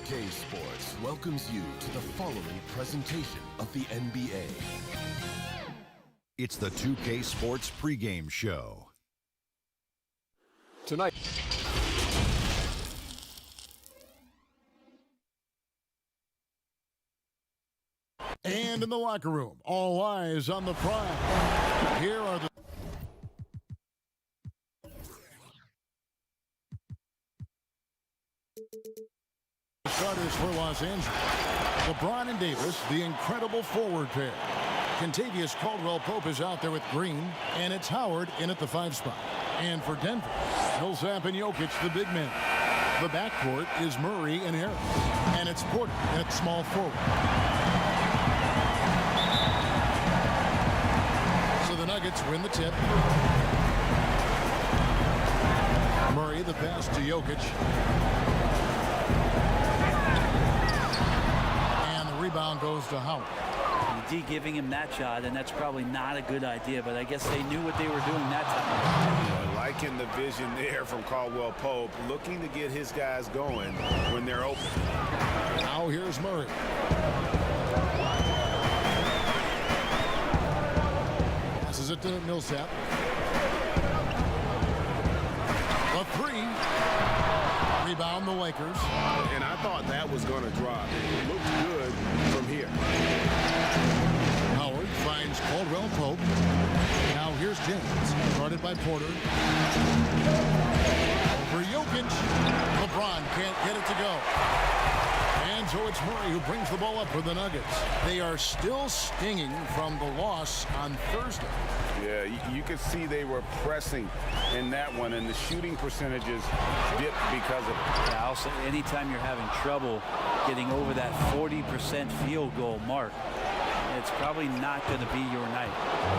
2K Sports welcomes you to the following presentation of the NBA. It's the 2K Sports pregame show. Tonight. And in the locker room, all eyes on the prize. Here are the starters for Los Angeles. LeBron and Davis, the incredible forward pair. Kentavious Caldwell-Pope is out there with Green, and it's Howard in at the 5 spot. And for Denver, Millsap and Jokic, the big men. The backcourt is Murray and Harris, and it's Porter at small forward. So the Nuggets win the tip. Murray the pass to Jokic. And the rebound goes to Howard. D giving him that shot, and that's probably not a good idea, but I guess they knew what they were doing that time. Liking the vision there from Caldwell-Pope, looking to get his guys going when they're open. Now here's Murray. Passes it to Millsap. The 3. Rebound the Lakers. And I thought that was going to drop. It looked good from here. Howard finds Caldwell-Pope. Now here's James, guarded by Porter. For Jokic, LeBron can't get it to go. And so it's Murray who brings the ball up for the Nuggets. They are still stinging from the loss on Thursday. Yeah, you could see they were pressing in that one, and the shooting percentages dipped because of it. Yeah, also, anytime you're having trouble getting over that 40% field goal mark, it's probably not going to be your night.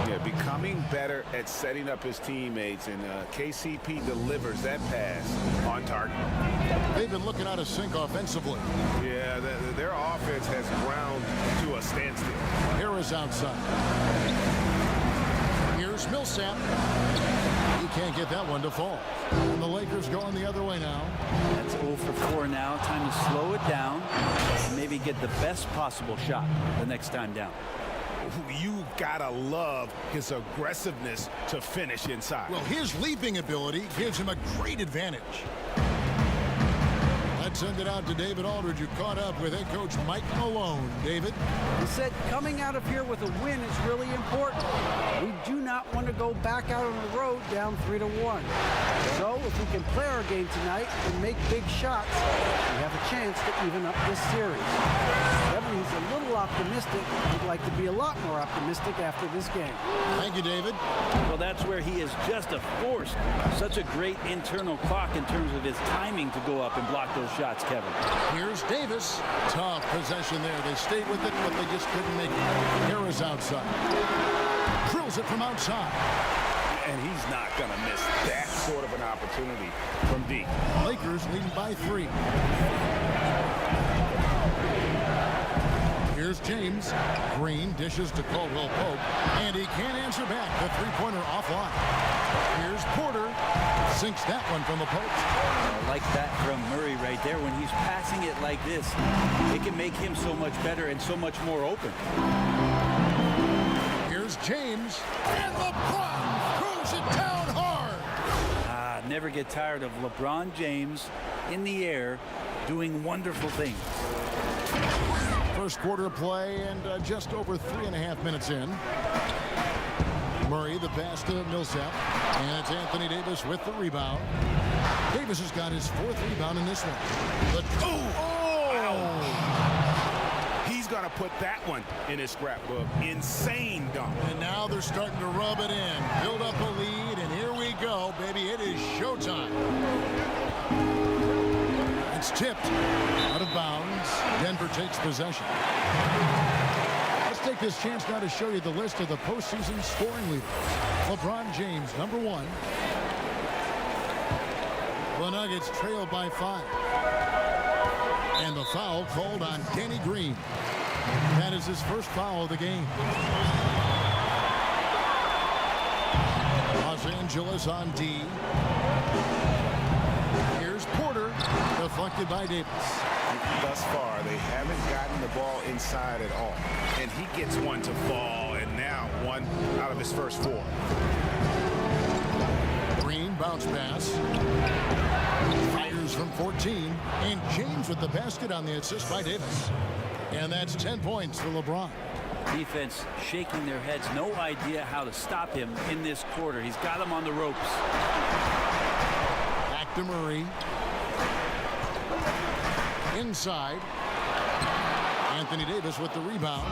Yeah, becoming better at setting up his teammates, and KCP delivers that pass on target. They've been looking out of sync offensively. Yeah, their offense has ground to a standstill. Harris outside. Here's Millsap. He can't get that one to fall. And the Lakers going the other way now. That's 0 for 4 now. Time to slow it down and maybe get the best possible shot the next time down. You gotta love his aggressiveness to finish inside. Well, his leaping ability gives him a great advantage. Let's send it out to David Aldridge, who caught up with head coach Mike Malone. David? He said coming out of here with a win is really important. We do not want to go back out on the road down 3-1. So if we can play our game tonight and make big shots, we have a chance to even up this series. However, he's a little optimistic. He'd like to be a lot more optimistic after this game. Thank you, David. Well, that's where he is just a force. Such a great internal clock in terms of his timing to go up and block those shots, Kevin. Here's Davis. Tough possession there. They stayed with it, but they just couldn't make it. Harris outside. Drills it from outside. And he's not going to miss that sort of an opportunity from D. Lakers leading by 3. Here's James. Green dishes to Caldwell-Pope, and he can't answer back. The three-pointer offline. Here's Porter. Sinks that one from the post. I like that from Murray right there. When he's passing it like this, it can make him so much better and so much more open. Here's James, and LeBron throws it down hard. Never get tired of LeBron James in the air doing wonderful things. First quarter play, and just over 3.5 minutes in. Murray the pass to Millsap, and it's Anthony Davis with the rebound. Davis has got his 4th rebound in this one. He's going to put that one in his scrapbook. Insane dunk. And now they're starting to rub it in. Build up a lead, and here we go, baby. It is showtime. It's tipped out of bounds. Denver takes possession. Let's take this chance now to show you the list of the postseason scoring leaders. LeBron James, number 1. The Nuggets trail by 5. And the foul called on Danny Green. That is his first foul of the game. Los Angeles on D. Here's Porter. Deflected by Davis. Thus far, they haven't gotten the ball inside at all. And he gets one to fall, and now one out of his first 4. Green bounce pass. Fires from 14. And James with the basket on the assist by Davis. And that's 10 points for LeBron. Defense shaking their heads. No idea how to stop him in this quarter. He's got him on the ropes. Back to Murray. Inside. Anthony Davis with the rebound.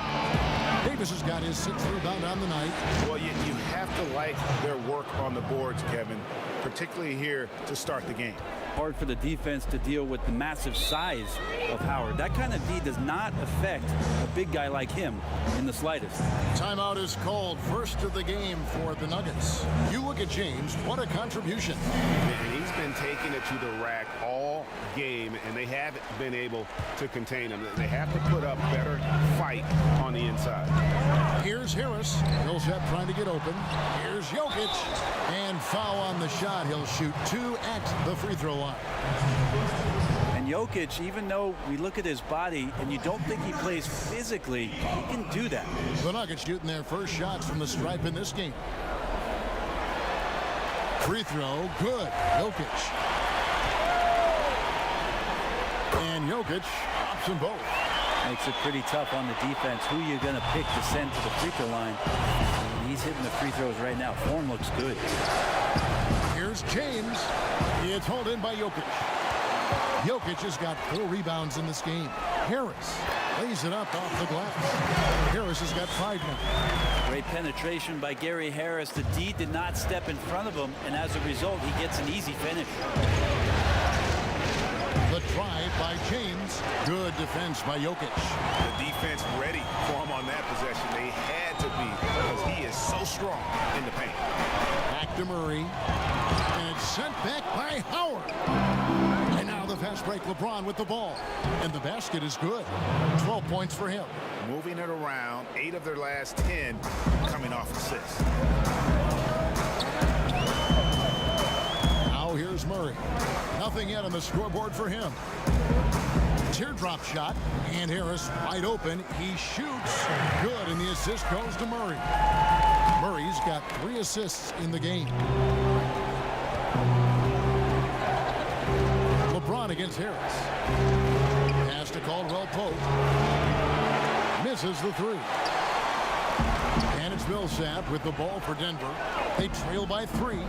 Davis has got his 6th rebound on the night. Well, you have to like their work on the boards, Kevin, particularly here to start the game. Hard for the defense to deal with the massive size of Howard. That kind of D does not affect a big guy like him in the slightest. Timeout is called. First of the game for the Nuggets. You look at James. What a contribution. And he's been taking it to the rack all game, and they haven't been able to contain him. They have to put up better fight on the inside. Here's Harris. Millsap trying to get open. Here's Jokic. And foul on the shot. He'll shoot 2 at the free throw line. And Jokic, even though we look at his body and you don't think he plays physically, he can do that. The Nuggets shooting their first shots from the stripe in this game. Free throw, good. Jokic. And Jokic pops them both. Makes it pretty tough on the defense. Who you're going to pick to send to the free throw line. And he's hitting the free throws right now. Form looks good. Here's James. It's hauled in by Jokic. Jokic has got 4 rebounds in this game. Harris lays it up off the glass. Harris has got 5 now. Great penetration by Gary Harris. The D did not step in front of him, and as a result, he gets an easy finish. The drive by James. Good defense by Jokic. The defense ready for him on that possession. They had to be because he is so strong in the paint. Back to Murray. And it's sent back by Howard. And now the fast break. LeBron with the ball. And the basket is good. 12 points for him. Moving it around. 8 of their last 10 coming off assists. Now here's Murray. Nothing yet on the scoreboard for him. Teardrop shot. And Harris wide open. He shoots. Good. And the assist goes to Murray. Murray's got 3 assists in the game. LeBron against Harris. Pass to Caldwell Pope. Misses the 3. And it's Millsap with the ball for Denver. They trail by 3.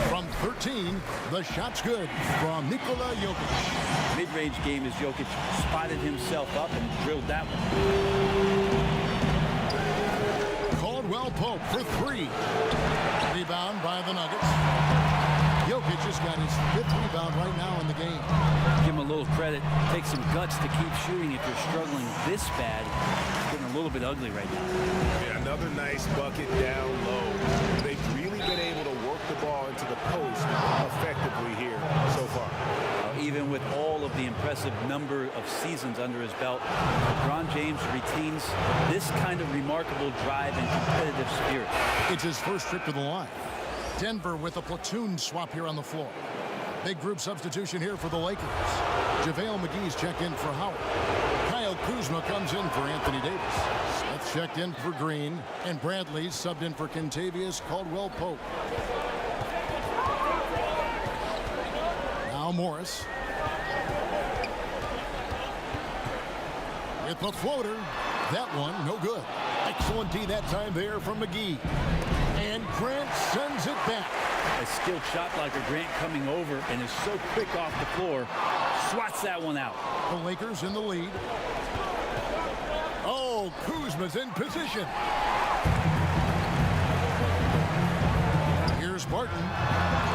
From 13, the shot's good from Nikola Jokic. Mid-range game as Jokic spotted himself up and drilled that one. Caldwell Pope for 3. Rebound by the Nuggets. Jokic has got his 5th rebound right now in the game. Give him a little credit. Take some guts to keep shooting if you're struggling this bad. It's getting a little bit ugly right now. Yeah, another nice bucket down low. They've really been able to work the ball into the post effectively here so far. Even with all of the impressive number of seasons under his belt, LeBron James retains this kind of remarkable drive and competitive spirit. It's his first trip to the line. Denver with a platoon swap here on the floor. Big group substitution here for the Lakers. JaVale McGee's checked in for Howard. Kyle Kuzma comes in for Anthony Davis. Smith checked in for Green. And Bradley subbed in for Kentavious Caldwell Pope. Now Morris. With the floater. That one, no good. Excellent D that time there from McGee. And Grant sends it back. A skilled shot blocker, Grant coming over and is so quick off the floor. Swats that one out. The Lakers in the lead. Oh, Kuzma's in position. Here's Barton.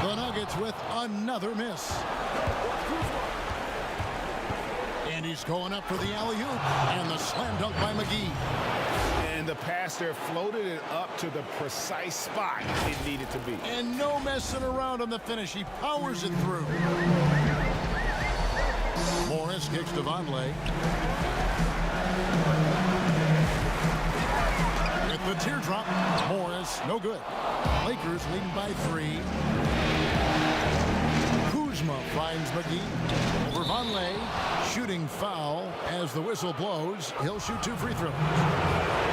The Nuggets with another miss. And he's going up for the alley-oop. And the slam dunk by McGee. And the pass there floated it up to the precise spot it needed to be. And no messing around on the finish. He powers it through. Morris kicks to Vonleh. With the teardrop, Morris, no good. Lakers leading by 3. Kuzma finds McGee. Over Vonleh. Shooting foul as the whistle blows. He'll shoot 2 free throws.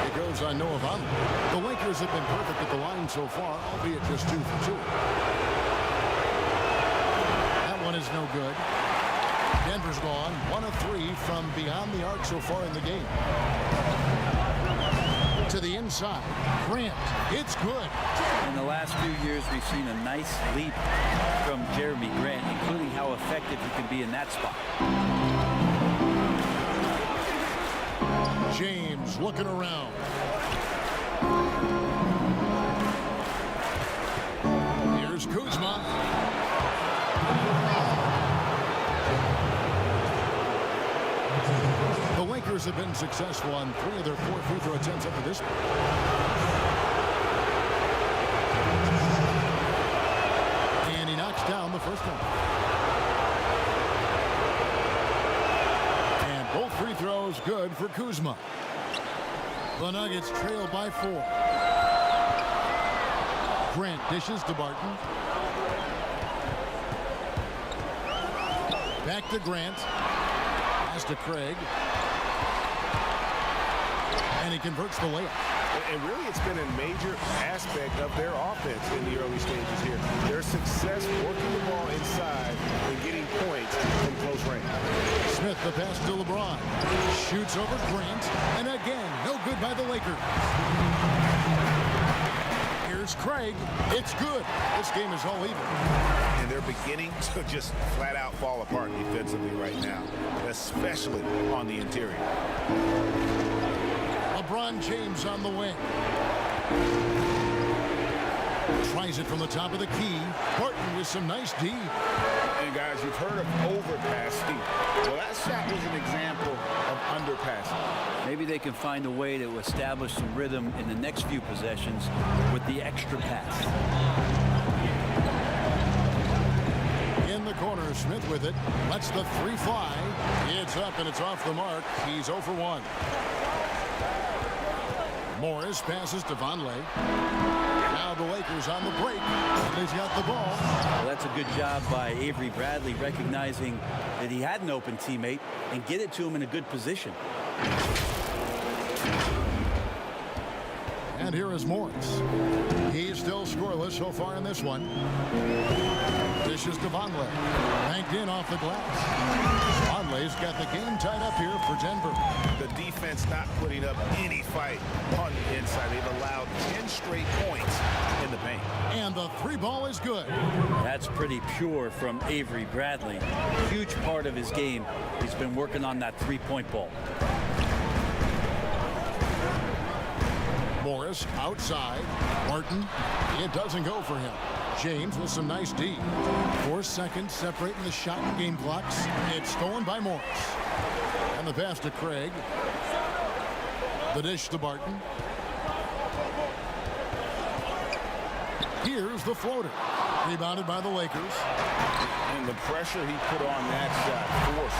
It goes on Noah Vonleh. The Lakers have been perfect at the line so far, albeit just 2 for 2. That one is no good. Denver's gone 1 of 3 from beyond the arc so far in the game. To the inside. Grant. It's good. In the last few years, we've seen a nice leap from Jeremy Grant, including how effective he can be in that spot. James looking around. Here's Kuzma. The Lakers have been successful on 3 of their 4 free throw attempts up to this point. And he knocks down the first one. And both free throws good for Kuzma. The Nuggets trail by 4. Grant dishes to Barton. Back to Grant. Pass to Craig. And he converts the layup. And really, it's been a major aspect of their offense in the early stages here. Their success working the ball inside and getting points from close range. Smith, the pass to LeBron. Shoots over Grant. And again, no good by the Lakers. Here's Craig. It's good. This game is all even. And they're beginning to just flat out fall apart defensively right now, especially on the interior. LeBron James on the wing. Tries it from the top of the key. Barton with some nice D. And guys, you've heard of overpassing. Well, that shot was an example of underpassing. Maybe they can find a way to establish some rhythm in the next few possessions with the extra pass. In the corner, Smith with it. Lets the 3 fly. It's up and it's off the mark. He's 0 for 1. Morris passes to Vonleh. Now the Lakers on the break. He's got the ball. Well, that's a good job by Avery Bradley, recognizing that he had an open teammate and get it to him in a good position. And here is Morris. He's still scoreless so far in this one. Dishes to Vonleh. Banked in off the glass. Vonleh's got the game tied up here for Denver. The defense not putting up any fight on the inside. They've allowed 10 straight points in the paint. And the 3 ball is good. That's pretty pure from Avery Bradley. Huge part of his game. He's been working on that 3-point ball. Morris outside. Barton. It doesn't go for him. James with some nice D. 4 seconds separating the shot and game clocks. It's stolen by Morris. And the pass to Craig. The dish to Barton. Here's the floater. Rebounded by the Lakers. And the pressure he put on that shot forced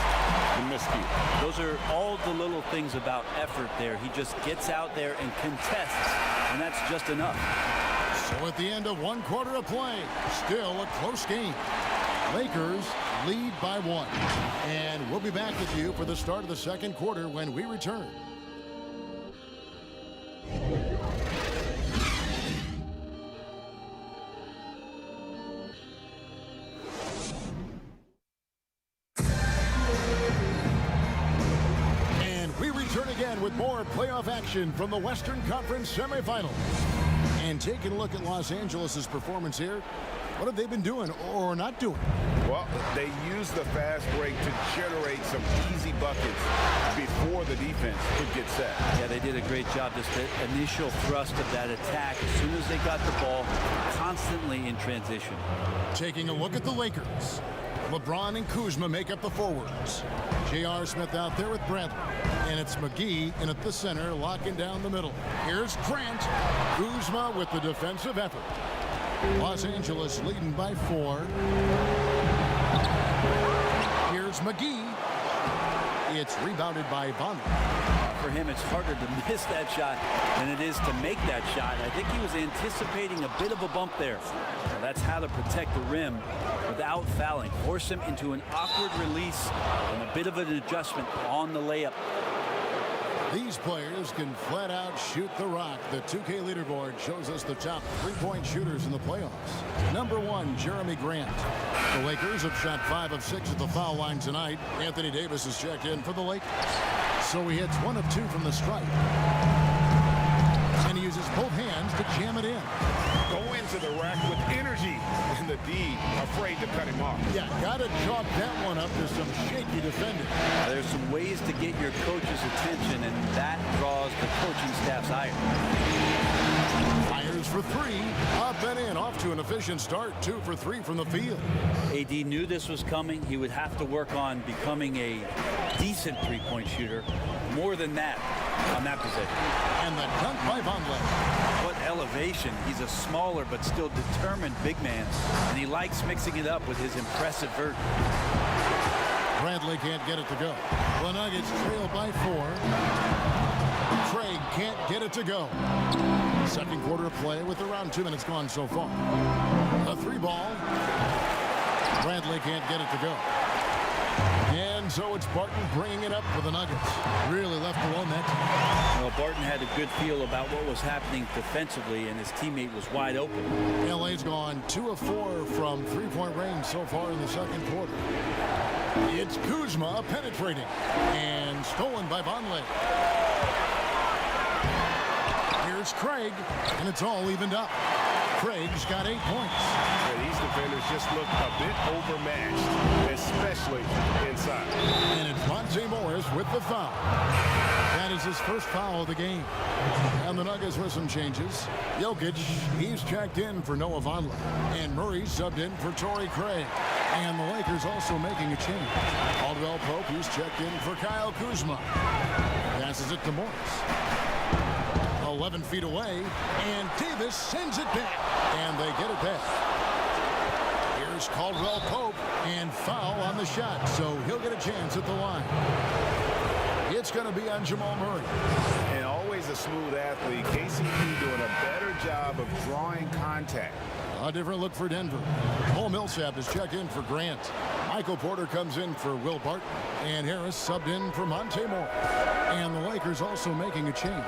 the miscue. Those are all the little things about effort there. He just gets out there and contests, and that's just enough. So at the end of 1 quarter of play, still a close game. Lakers lead by 1. And we'll be back with you for the start of the second quarter when we return. Again with more playoff action from the Western Conference semifinals. And taking a look at Los Angeles' performance here, what have they been doing or not doing? Well, they used the fast break to generate some easy buckets before the defense could get set. Yeah, they did a great job. Just the initial thrust of that attack, as soon as they got the ball, constantly in transition. Taking a look at the Lakers. LeBron and Kuzma make up the forwards. J.R. Smith out there with Bradley. And it's McGee in at the center, locking down the middle. Here's Grant. Kuzma with the defensive effort. Los Angeles leading by 4. Here's McGee. It's rebounded by Vonleh. for him, it's harder to miss that shot than it is to make that shot. I think he was anticipating a bit of a bump there. So that's how to protect the rim without fouling. Force him into an awkward release and a bit of an adjustment on the layup. These players can flat out shoot the rock. The 2K leaderboard shows us the top three-point shooters in the playoffs. Number 1, Jeremy Grant. The Lakers have shot 5 of 6 at the foul line tonight. Anthony Davis has checked in for the Lakers. So he hits 1 of 2 from the stripe. And he uses both hands to jam it in. Go into the rack with energy. And the D afraid to cut him off. Yeah, gotta chalk that one up to some shaky defending. There's some ways to get your coach's attention, and that draws the coaching staff's ire. Fires for 3. Up and in. Off to an efficient start. 2 for 3 from the field. AD knew this was coming. He would have to work on becoming a decent three-point shooter. More than that on that position. And the dunk by Vonleh. What elevation. He's a smaller but still determined big man, and he likes mixing it up with his impressive vert. Bradley can't get it to go. The Nuggets trail by 4. Craig can't get it to go. Second quarter of play with around 2 minutes gone so far. A 3-ball. Bradley can't get it to go. And so it's Barton bringing it up for the Nuggets. Really left alone that time. Well, Barton had a good feel about what was happening defensively, and his teammate was wide open. LA's gone 2 of 4 from three-point range so far in the second quarter. It's Kuzma penetrating and stolen by Vonleh. Here's Craig, and it's all evened up. Craig's got 8 points. Yeah, these defenders just look a bit overmatched, especially inside. And it's Monte Morris with the foul. That is his first foul of the game. And the Nuggets with some changes. Jokic, he's checked in for Noah Vonleh. And Murray subbed in for Torrey Craig. And the Lakers also making a change. Caldwell Pope, he's checked in for Kyle Kuzma. Passes it to Morris. 11 feet away, and Davis sends it back, and they get it back. Here's Caldwell Pope, and foul on the shot, so he'll get a chance at the line. It's going to be on Jamal Murray. And always a smooth athlete, KCP doing a better job of drawing contact. A different look for Denver. Cole Millsap is checked in for Grant. Michael Porter comes in for Will Barton, and Harris subbed in for Monte Morris. And the Lakers also making a change.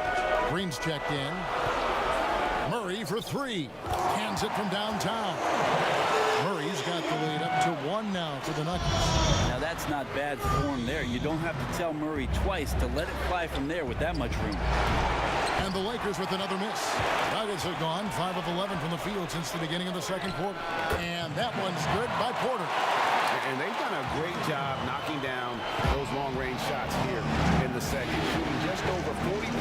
Green's checked in. Murray for 3. Hands it from downtown. Murray's got the lead up to 1 now for the Nuggets. Now that's not bad form there. You don't have to tell Murray twice to let it fly from there with that much room. And the Lakers with another miss. Nuggets have gone 5 of 11 from the field since the beginning of the second quarter. And that one's good by Porter. And they've done a great job knocking down those long-range shots here in the second, shooting just over 40%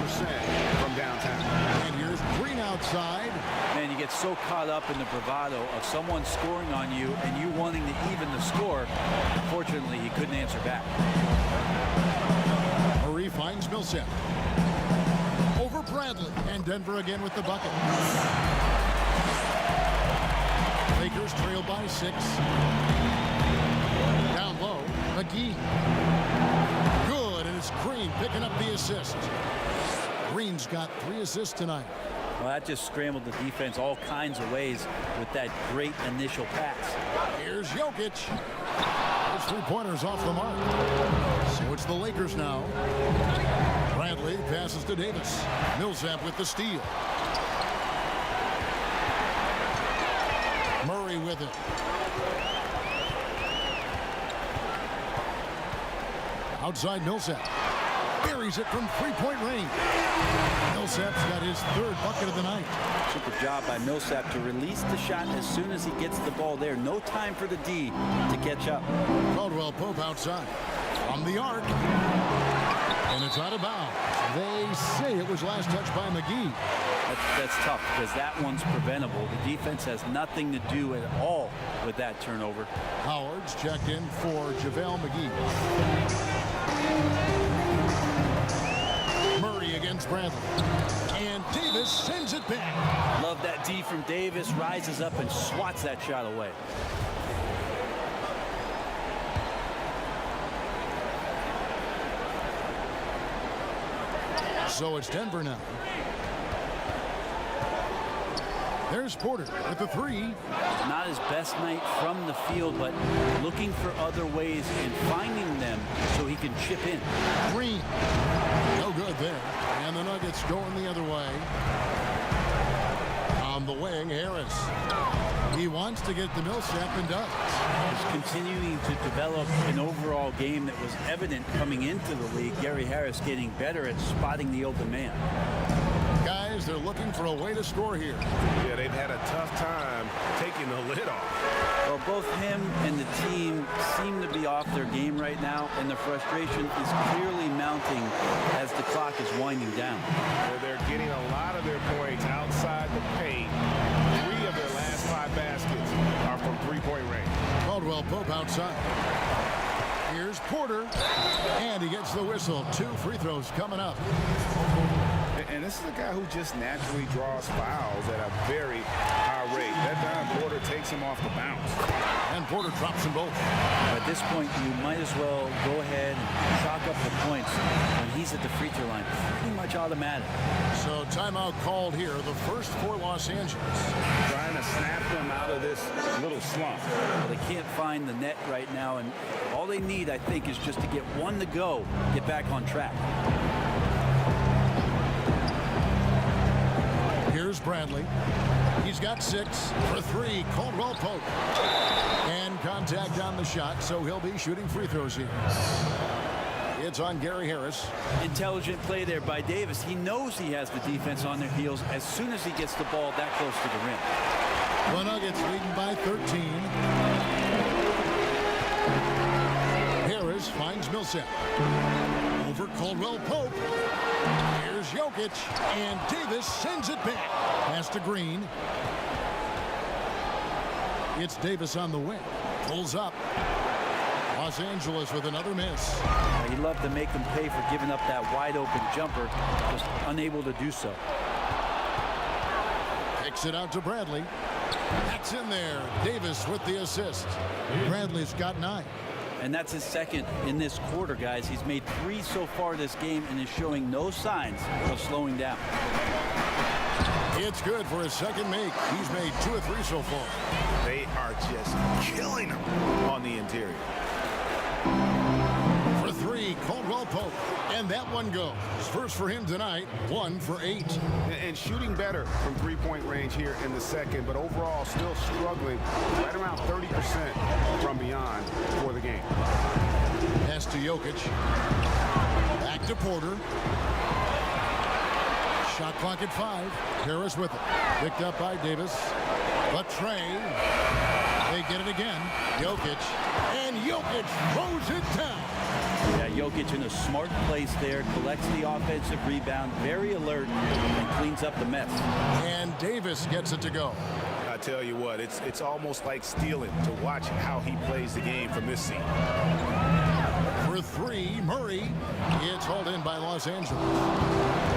from downtown. And here's Green outside. Man, you get so caught up in the bravado of someone scoring on you and you wanting to even the score. Unfortunately, he couldn't answer back. Murray finds Millsap. Over Bradley. And Denver again with the bucket. Lakers trail by 6. Down low, McGee. Good, and it's Green picking up the assist. Green's got 3 assists tonight. Well, that just scrambled the defense all kinds of ways with that great initial pass. Here's Jokic. His 3-pointer's off the mark. So it's the Lakers now. Bradley passes to Davis. Millsap with the steal. Murray with it. Outside Millsap. Buries it from 3-point range. Millsap's got his 3rd bucket of the night. Super job by Millsap to release the shot as soon as he gets the ball there. No time for the D to catch up. Caldwell Pope outside. From the arc. And it's out of bounds. They say it was last touched by McGee. That's tough because that one's preventable. The defense has nothing to do at all with that turnover. Howard's checked in for JaVale McGee. Murray against Bradley. And Davis sends it back. Love that D from Davis. Rises up and swats that shot away. So it's Denver now. There's Porter with the three. Not his best night from the field, but looking for other ways and finding them so he can chip in. Green. No good there. And the Nuggets going the other way. On the wing, Harris. He wants to get the Millsap and does. He's continuing to develop an overall game that was evident coming into the league. Gary Harris getting better at spotting the open man. Guys, they're looking for a way to score here. Yeah, they've had a tough time taking the lid off. Well, both him and the team seem to be off their game right now, and the frustration is clearly mounting as the clock is winding down. They're getting a lot of their points outside the paint. 3 of their last 5 baskets are from three-point range. Caldwell Pope outside. Here's Porter, and he gets the whistle. 2 free throws coming up. And this is a guy who just naturally draws fouls at a very high rate. That time Porter takes him off the bounce. And Porter drops them both. At this point, you might as well go ahead and chalk up the points when he's at the free throw line. Pretty much automatic. So timeout called here, the first for Los Angeles. Trying to snap them out of this little slump. Well, they can't find the net right now, and all they need, I think, is just to get one to go, get back on track. Here's Bradley. He's got 6 for 3. Caldwell Pope. And contact on the shot, so he'll be shooting free throws here. It's on Gary Harris. Intelligent play there by Davis. He knows he has the defense on their heels as soon as he gets the ball that close to the rim. The Nuggets leading by 13. Harris finds Millsap. Over Caldwell Pope. Here's Jokic, and Davis sends it back. Pass to Green. It's Davis on the wing. Pulls up. Los Angeles with another miss. He'd love to make them pay for giving up that wide open jumper, just unable to do so. Kicks it out to Bradley. That's in there. Davis with the assist. Bradley's got 9. And that's his second in this quarter, guys. He's made 3 so far this game and is showing no signs of slowing down. It's good for his second make. He's made 2 or 3 so far. They are just killing them on the interior. For 3, Caldwell Pope. And that one goes. First for him tonight, 1 for 8. And shooting better from three-point range here in the second, but overall still struggling right around 30% from beyond for the game. Pass to Jokic. Back to Porter. Shot clock at 5. Harris with it. Picked up by Davis. But Trey. They get it again. Jokic. And Jokic throws it down. Yeah, Jokic in a smart place there, collects the offensive rebound, very alert, and cleans up the mess. And Davis gets it to go. I tell you what, it's almost like stealing to watch how he plays the game from this seat. For 3, Murray. It's hauled in by Los Angeles.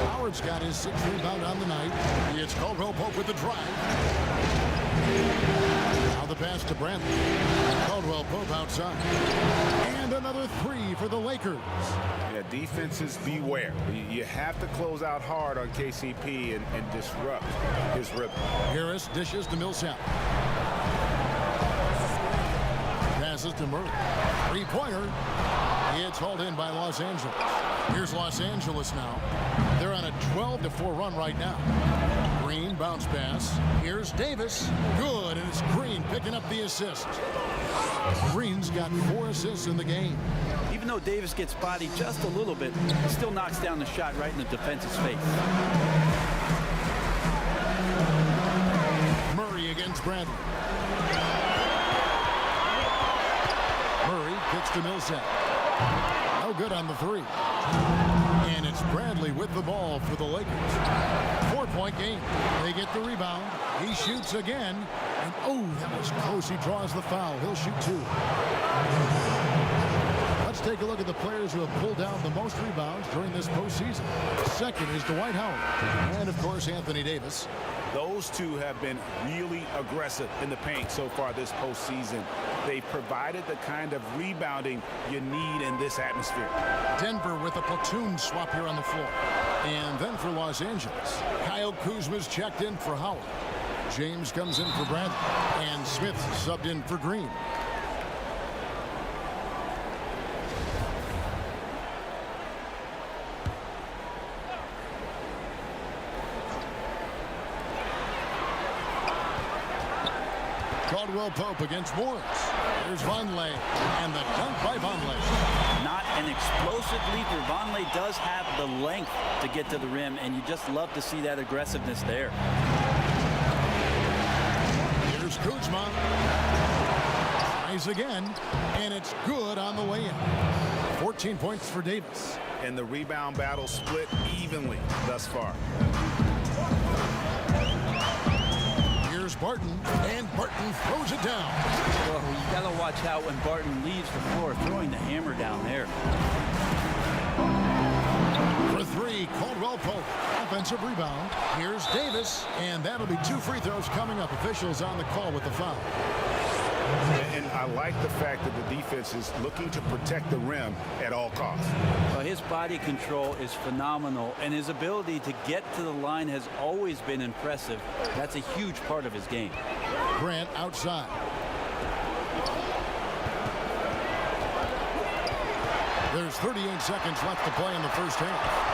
Howard's got his 6th rebound on the night. It's Caldwell Pope with the drive. Now the pass to Bradley. Caldwell Pope outside. And another 3 for the Lakers. Yeah, defenses beware. You have to close out hard on KCP and disrupt his rhythm. Harris dishes to Millsap. Passes to Murray. 3-pointer. It's hauled in by Los Angeles. Here's Los Angeles now. They're on a 12-4 run right now. Green bounce pass. Here's Davis. Good, and it's Green picking up the assist. Green's got 4 assists in the game. Even though Davis gets bodied just a little bit, he still knocks down the shot right in the defense's face. Murray against Bradley. Murray kicks to Millsap. No good on the 3. And it's Bradley with the ball for the Lakers. 4-point game. They get the rebound. He shoots again. And oh, that was close. He draws the foul. He'll shoot 2. Let's take a look at the players who have pulled down the most rebounds during this postseason. Second is Dwight Howard. And, of course, Anthony Davis. Those two have been really aggressive in the paint so far this postseason. They've provided the kind of rebounding you need in this atmosphere. Denver with a platoon swap here on the floor. And then for Los Angeles, Kyle Kuzma's checked in for Howard. James comes in for Bradley. And Smith subbed in for Green. Caldwell Pope against Morris. Here's Vonleh, and the dunk by Vonleh. Not an explosive leaper. Vonleh does have the length to get to the rim, and you just love to see that aggressiveness there. Here's Kuzma. Tries again, and it's good on the way in. 14 points for Davis. And the rebound battle split evenly thus far. Here's Barton, and Barton throws it down. Well, you got to watch out when Barton leaves the floor, throwing the hammer down there. For three, Caldwell Pope. Offensive rebound. Here's Davis, and that'll be 2 free throws coming up. Officials on the call with the foul. And I like the fact that the defense is looking to protect the rim at all costs. Well, his body control is phenomenal, and his ability to get to the line has always been impressive. That's a huge part of his game. Grant outside. There's 38 seconds left to play in the first half.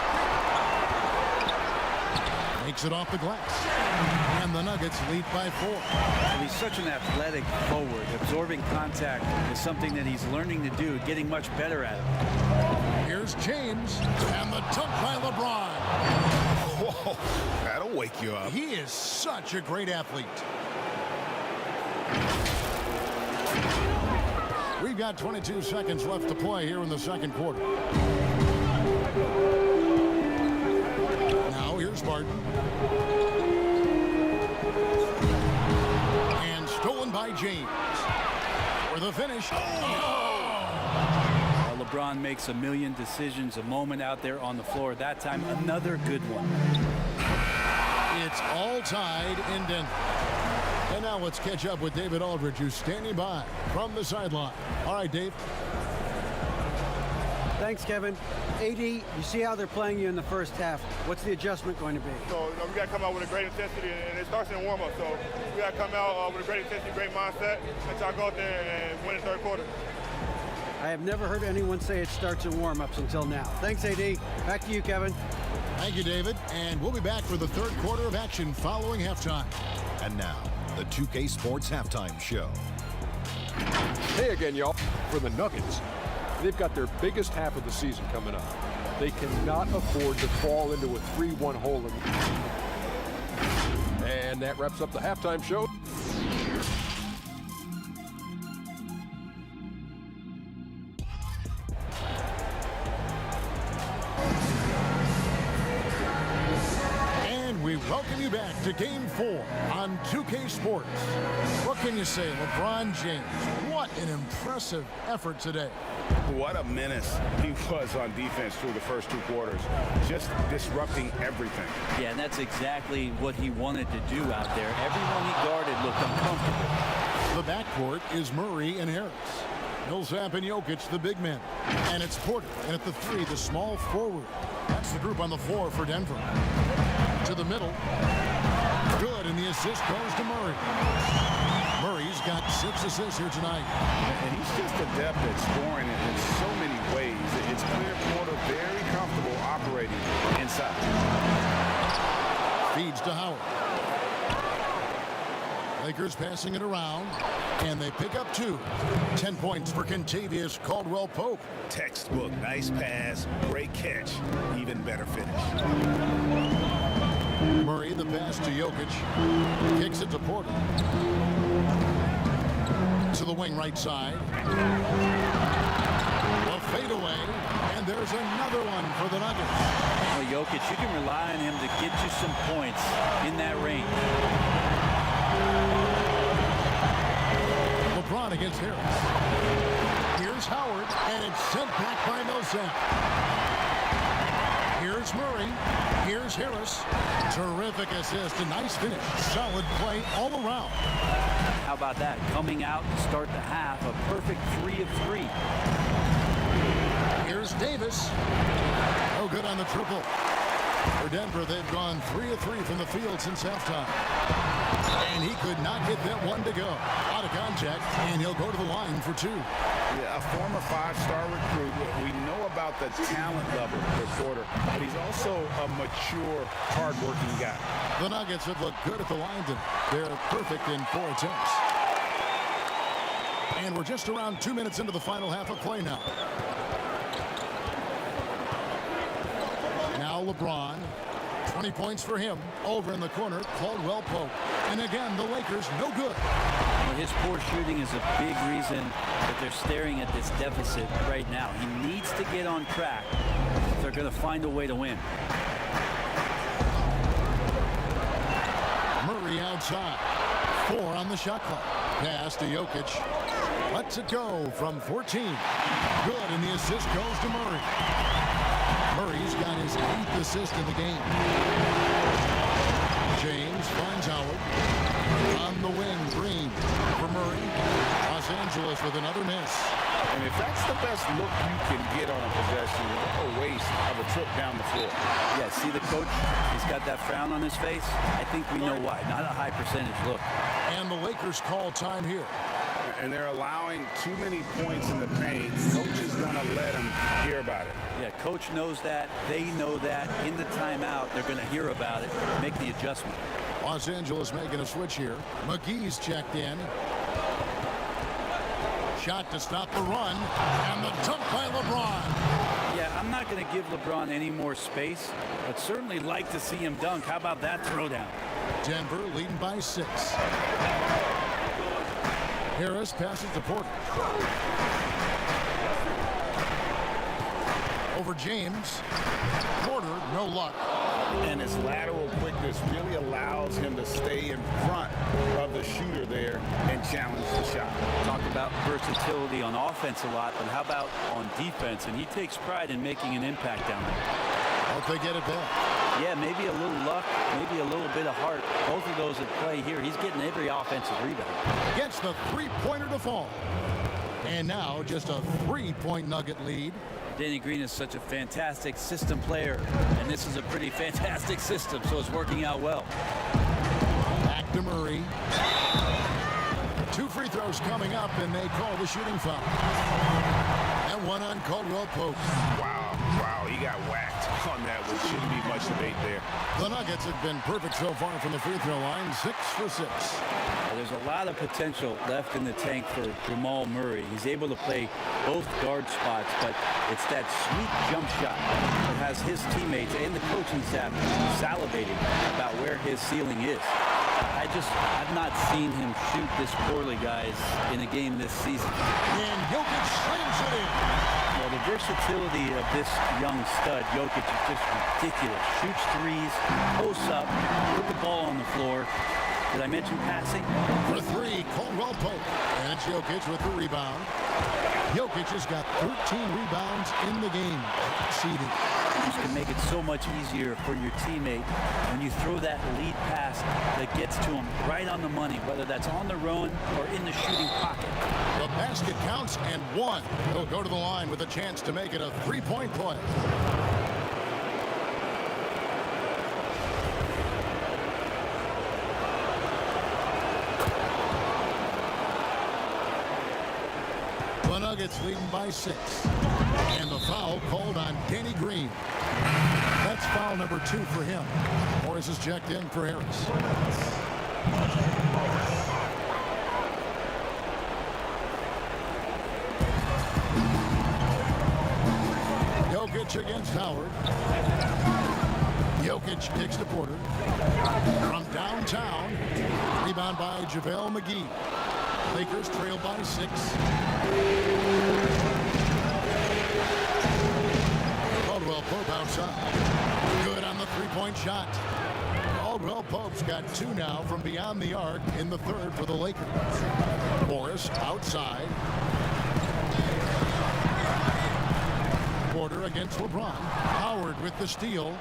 Makes it off the glass. And the Nuggets lead by 4. And he's such an athletic forward. Absorbing contact is something that he's learning to do, getting much better at it. Here's James, and the dunk by LeBron. Whoa, that'll wake you up. He is such a great athlete. We've got 22 seconds left to play here in the second quarter. Now here's Barton. And stolen by James. For the finish. Well, LeBron makes a million decisions a moment out there on the floor. That time, another good one. It's all tied in Denver. And now let's catch up with David Aldridge, who's standing by from the sideline. All right, Dave. Thanks, Kevin. AD, you see how they're playing you in the first half. What's the adjustment going to be? So, we got to come out with a great intensity, and it starts in the warm-up. So, we got to come out with a great intensity, great mindset, and try to go out there and win the third quarter. I have never heard anyone say it starts in warm-ups until now. Thanks, AD. Back to you, Kevin. Thank you, David. And we'll be back for the third quarter of action following halftime. And now, the 2K Sports Halftime Show. Hey again, y'all. For the Nuggets, they've got their biggest half of the season coming up. They cannot afford to fall into a 3-1 hole. And that wraps up the halftime show. We welcome you back to Game 4 on 2K Sports. What can you say, LeBron James? What an impressive effort today. What a menace he was on defense through the first 2 quarters. Just disrupting everything. Yeah, and that's exactly what he wanted to do out there. Everyone he guarded looked uncomfortable. The backcourt is Murray and Harris. Millsap and Jokic, the big men. And it's Porter. And at the 3, the small forward. That's the group on the floor for Denver. To the middle. Good, and the assist goes to Murray. Murray's got 6 assists here tonight. And he's just adept at scoring it in so many ways. It's clear Porter very comfortable operating inside. Feeds to Howard. Lakers passing it around, and they pick up 2. 10 points for Kentavious Caldwell-Pope. Textbook, nice pass, great catch, even better finish. Murray, the pass to Jokic. Kicks it to Porter. To the wing right side. A fadeaway, and there's another one for the Nuggets. Well, Jokic, you can rely on him to get you some points in that range. LeBron against Harris. Here's Here's Howard, and it's sent back by Millsap. Here's Murray. Here's Harris. Terrific assist. A nice finish. Solid play all around. How about that? Coming out to start the half, a perfect 3 of 3. Here's Davis. No good on the triple. For Denver, they've gone 3 of 3 from the field since halftime. And he could not get that one to go. Out of contact, and he'll go to the line for 2. Yeah, a former 5-star recruit. We know about the talent level for Porter, but he's also a mature, hard-working guy. The Nuggets have looked good at the line tonight. They're perfect in 4 attempts. And we're just around 2 minutes into the final half of play now. Now LeBron. 20 points for him. Over in the corner, Caldwell Pope. And again, the Lakers no good. Well, his poor shooting is a big reason that they're staring at this deficit right now. He needs to get on track if they're going to find a way to win. Murray outside. 4 on the shot clock. Pass to Jokic. Lets it go from 14. Good, and the assist goes to Murray. Murray's got his 8th assist in the game. James finds Howard. On the wing, Green for Murray. Los Angeles with another miss. And if that's the best look you can get on a possession, what a waste of a trip down the floor. Yeah, see the coach? He's got that frown on his face. I think we know why. Not a high percentage look. And the Lakers call time here. And they're allowing too many points in the paint. Coach is going to let them hear about it. Yeah, coach knows that. They know that. In the timeout, they're going to hear about it, make the adjustment. Los Angeles making a switch here. McGee's checked in. Shot to stop the run. And the dunk by LeBron. Yeah, I'm not going to give LeBron any more space, but certainly like to see him dunk. How about that throwdown? Denver leading by 6. Harris passes to Porter. Over James. Porter, no luck. And his lateral quickness really allows him to stay in front of the shooter there and challenge the shot. Talk about versatility on offense a lot, but how about on defense? And he takes pride in making an impact down there. Hope they get it back. Yeah, maybe a little luck, maybe a little bit of heart. Both of those at play here. He's getting every offensive rebound. Gets the 3-pointer to fall. And now just a 3-point Nugget lead. Danny Green is such a fantastic system player, and this is a pretty fantastic system, so it's working out well. Back to Murray. 2 free throws coming up, and they call the shooting foul. And one on Caldwell Pope. Wow, he got whacked on that one. Shouldn't be much debate there. The Nuggets have been perfect so far from the free throw line, 6 for 6. There's a lot of potential left in the tank for Jamal Murray. He's able to play both guard spots, but it's that sweet jump shot that has his teammates and the coaching staff salivating about where his ceiling is. I've not seen him shoot this poorly, guys, in a game this season. And Jokic slams it in. Well, the versatility of this young stud, Jokic, is just ridiculous. Shoots threes, posts up, put the ball on the floor. Did I mention passing? For 3, Caldwell Pope. And it's Jokic with the rebound. Jokic has got 13 rebounds in the game. Exceeding. This can make it so much easier for your teammate when you throw that lead pass that gets to him right on the money, whether that's on the run or in the shooting pocket. The basket counts, and 1. He'll go to the line with a chance to make it a 3-point play. The Nuggets leading by 6. And the foul called on Danny Green. That's foul number 2 for him. Morris is checked in for Harris. Jokic against Howard. Jokic kicks to Porter. From downtown. Rebound by JaVale McGee. Lakers trail by 6. Caldwell Pope outside. Good on the 3-point shot. Caldwell Pope's got 2 now from beyond the arc in the 3rd for the Lakers. Morris outside. quarter against LeBron. Howard with the steal.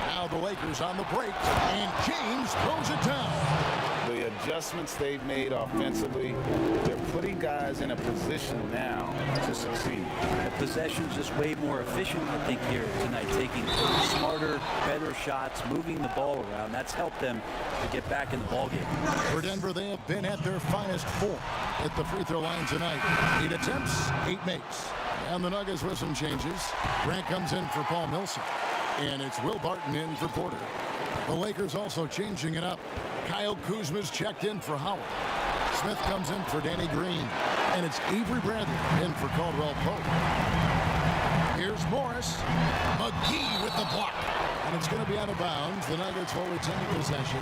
Now the Lakers on the break, and James throws it down. The adjustments they've made offensively, they're putting guys in a position now to succeed. The possession's just way more efficient, I think, here tonight, taking smarter, better shots, moving the ball around. That's helped them to get back in the ballgame. For Denver, they have been at their finest 4 at the free throw line tonight. 8 attempts, 8 makes. And the Nuggets with some changes. Grant comes in for Paul Millsap. And it's Will Barton in for Porter. The Lakers also changing it up. Kyle Kuzma's checked in for Howard. Smith comes in for Danny Green. And it's Avery Bradley in for Caldwell Pope. Here's Morris. McGee with the block. And it's going to be out of bounds. The Nuggets will retain possession.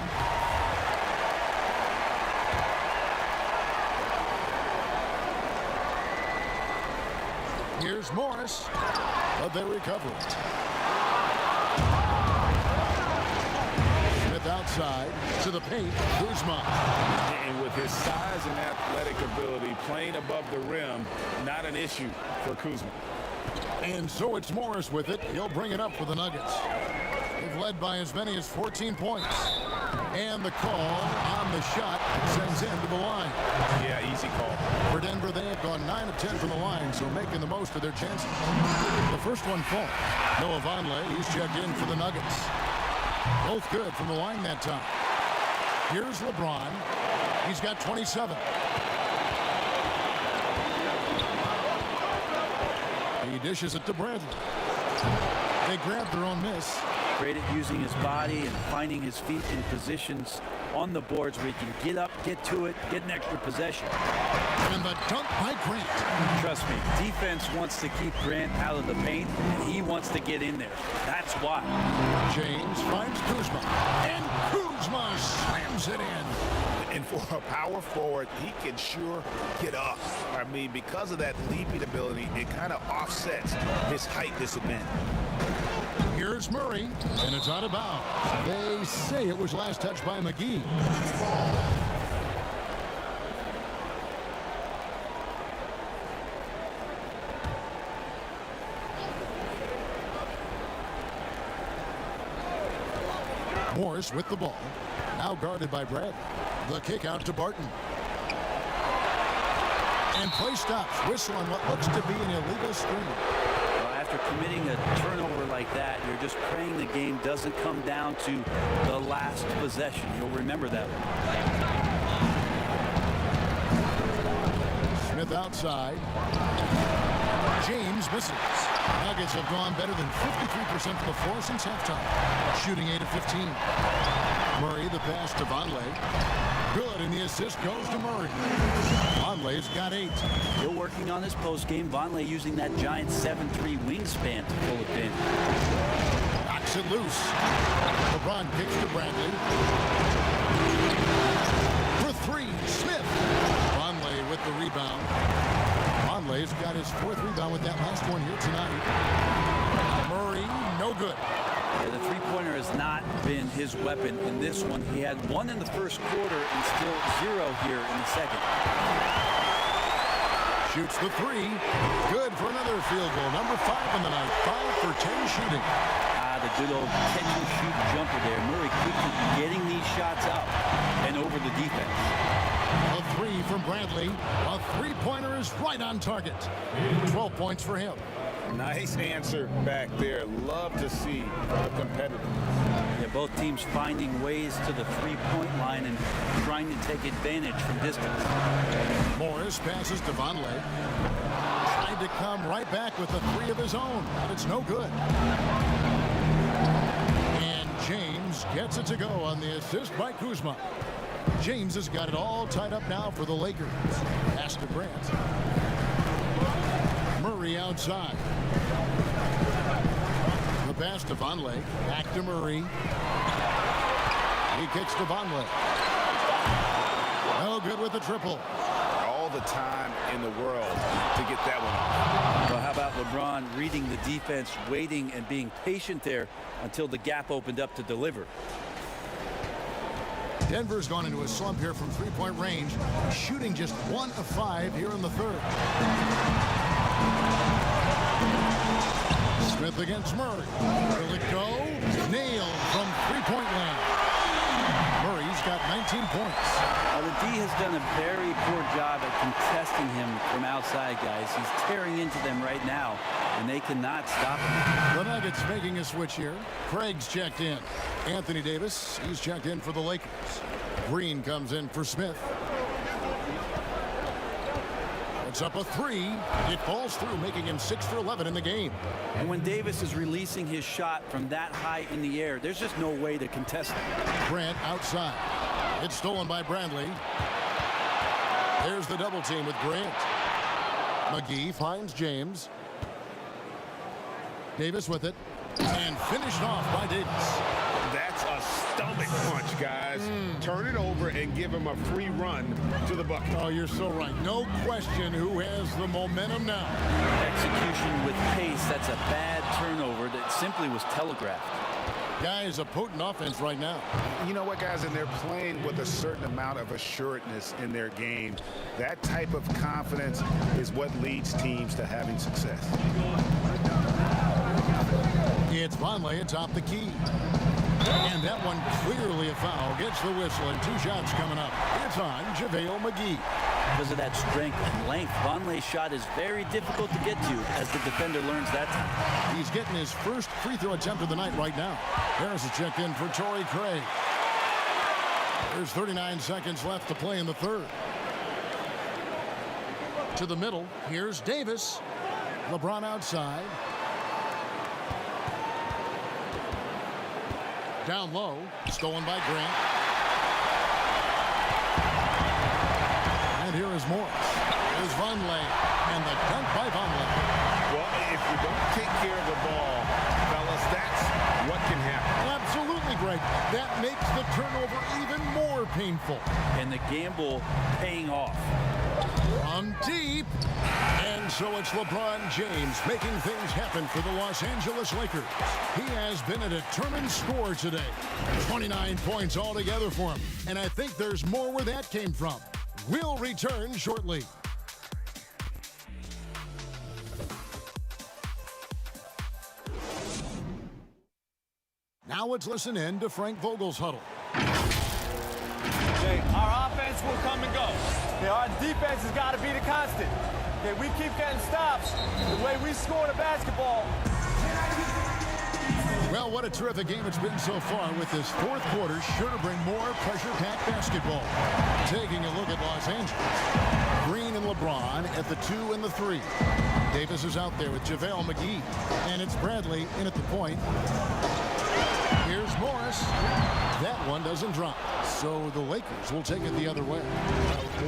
Here's Morris. But they recover it. Outside to the paint, Kuzma. And with his size and athletic ability, playing above the rim, not an issue for Kuzma. And so it's Morris with it. He'll bring it up for the Nuggets. They've led by as many as 14 points. And the call on the shot sends him to the line. Yeah, easy call. For Denver, they have gone 9 of 10 from the line, so making the most of their chances. The first one falls. Noah Vonleh, he's checked in for the Nuggets. Both good from the line that time. Here's LeBron. He's got 27. He dishes it to Bradley. They grab their own miss. Great at using his body and finding his feet in positions on the boards where he can get up, get to it, get an extra possession. And the dunk by Grant. Trust me, defense wants to keep Grant out of the paint, and he wants to get in there. That's why. James finds Kuzma, and Kuzma slams it in. And for a power forward, he can sure get up. I mean, because of that leaping ability, it kind of offsets his height disadvantage. Here's Murray, and it's out of bounds. They say it was last touched by McGee. Morris with the ball. Now guarded by Brad. The kick out to Barton. And play stops. Whistle on what looks to be an illegal screen. After committing a turnover like that, you're just praying the game doesn't come down to the last possession. You'll remember that one. Smith outside. James misses. Nuggets have gone better than 53% from the floor since halftime, shooting 8 of 15. Murray, the pass to Vonleh. Good, and the assist goes to Murray. Vonleh's got 8. Still working on his postgame. Vonleh using that giant 7'3" wingspan to pull it in. Knocks it loose. LeBron kicks to Bradley. For 3, Smith. Vonleh with the rebound. Vonleh's got his 4th rebound with that last one here tonight. Murray, no good. Yeah, the three-pointer has not been his weapon in this one. He had 1 in the first quarter and still 0 here in the second. Shoots the 3. Good for another field goal. Number 5 in the night. 5 for 10 shooting. The good old catch-and-shoot jumper there. Murray quickly getting these shots out and over the defense. A 3 from Bradley. A three-pointer is right on target. 12 points for him. Nice answer back there. Love to see the competitor. Yeah, both teams finding ways to the three-point line and trying to take advantage from distance. Morris passes to Vonleh. Tried to come right back with a 3 of his own, but it's no good. And James gets it to go on the assist by Kuzma. James has got it all tied up now for the Lakers. Pass to Grant. Murray outside. The pass to Vonleh. Back to Murray. He kicks to Vonleh. No good with the triple. All the time in the world to get that one off. Well, how about LeBron reading the defense, waiting and being patient there until the gap opened up to deliver. Denver's gone into a slump here from three-point range, shooting just 1 of 5 here in the third. Smith against Murray. Will it go? Nailed from three-point land. Murray's got 19 points. The D has done a very poor job at contesting him from outside, guys. He's tearing into them right now, and they cannot stop him. The Nuggets making a switch here. Craig's checked in. Anthony Davis, he's checked in for the Lakers. Green comes in for Smith. It's up a three. It falls through, making him 6 for 11 in the game. And when Davis is releasing his shot from that high in the air, there's just no way to contest it. Grant outside. It's stolen by Bradley. There's the double team with Grant. McGee finds James. Davis with it. And finished off by Davis. That's a stomach punch, guys. Turn it over and give him a free run to the bucket. Oh, you're so right. No question who has the momentum now. Execution with pace. That's a bad turnover that simply was telegraphed. Guys, a potent offense right now. You know what, guys, and they're playing with a certain amount of assuredness in their game. That type of confidence is what leads teams to having success. It's Vonleh atop the key. And that one clearly a foul. Gets the whistle, and 2 shots coming up. It's on JaVale McGee. Because of that strength and length, Vonleh's shot is very difficult to get to, as the defender learns that time. He's getting his first free throw attempt of the night right now. Harris is checked in for Torrey Craig. There's 39 seconds left to play in the third. To the middle, here's Davis. LeBron outside. Down low, stolen by Grant. And here is Morris. Here's Vonleh, and the dunk by Vonleh. Well, if you don't take care of the ball, fellas, that's what can happen. Absolutely, Greg. That makes the turnover even more painful. And the gamble paying off. From deep. And so it's LeBron James making things happen for the Los Angeles Lakers. He has been a determined scorer today. 29 points altogether for him. And I think there's more where that came from. We'll return shortly. Now let's listen in to Frank Vogel's huddle. Okay, our offense will come and go. Okay, our defense has got to be the constant. Okay, we keep getting stops. The way we score the basketball. Well, what a terrific game it's been so far, with this fourth quarter sure to bring more pressure-packed basketball. Taking a look at Los Angeles. Green and LeBron at the 2 and the 3. Davis is out there with JaVale McGee. And it's Bradley in at the point. Here's Morris. That one doesn't drop. So the Lakers will take it the other way.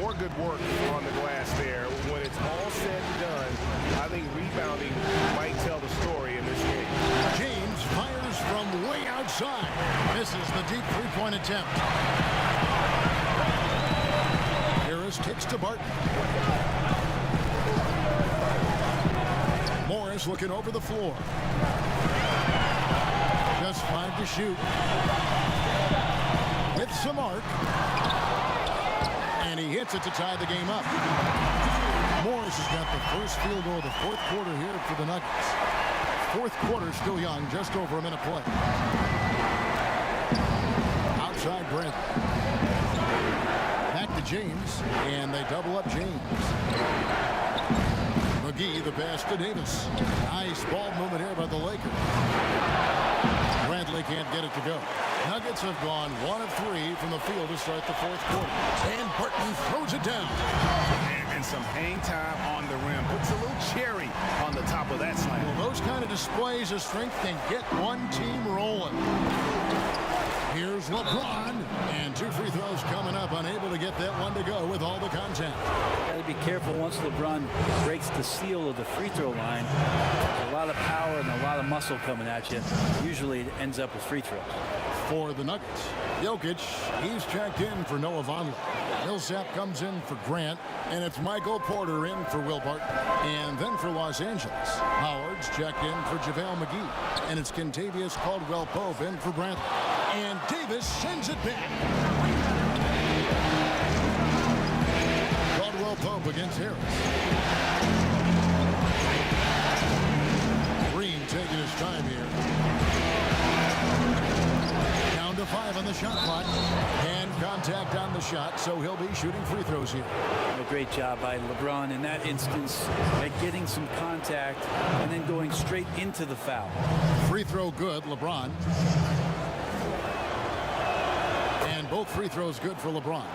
More good work on the glass there. When it's all said and done, I think rebounding might tell the story in this game. James fires from way outside. Misses the deep three-point attempt. Harris kicks to Barton. Morris looking over the floor. Just 5 to shoot. With some arc. And he hits it to tie the game up. Morris has got the first field goal of the fourth quarter here for the Nuggets. Fourth quarter still young, just over a minute play. Outside Brent. Back to James, and they double up James. McGee, the pass to Davis. Nice ball movement here by the Lakers. Bradley can't get it to go. Nuggets have gone 1 of 3 from the field to start the fourth quarter. And Barton throws it down. And some hang time on the rim. Puts a little cherry on the top of that slam. Well, those kind of displays of strength can get one team rolling. Here's LeBron, and 2 free throws coming up, unable to get that one to go with all the contact. Got to be careful once LeBron breaks the seal of the free throw line. There's a lot of power and a lot of muscle coming at you. Usually it ends up with free throws. For the Nuggets, Jokic, he's checked in for Noah Vonleh. Millsap comes in for Grant, and it's Michael Porter in for Will Barton. And then for Los Angeles, Howard's checked in for JaVale McGee, and it's Kentavious Caldwell-Pope in for Bradley. And Davis sends it back. Caldwell-Pope against Harris. Green taking his time here. Down to 5 on the shot clock. And contact on the shot, so he'll be shooting free throws here. A great job by LeBron in that instance at getting some contact and then going straight into the foul. Free throw good, LeBron. And both free throws good for LeBron.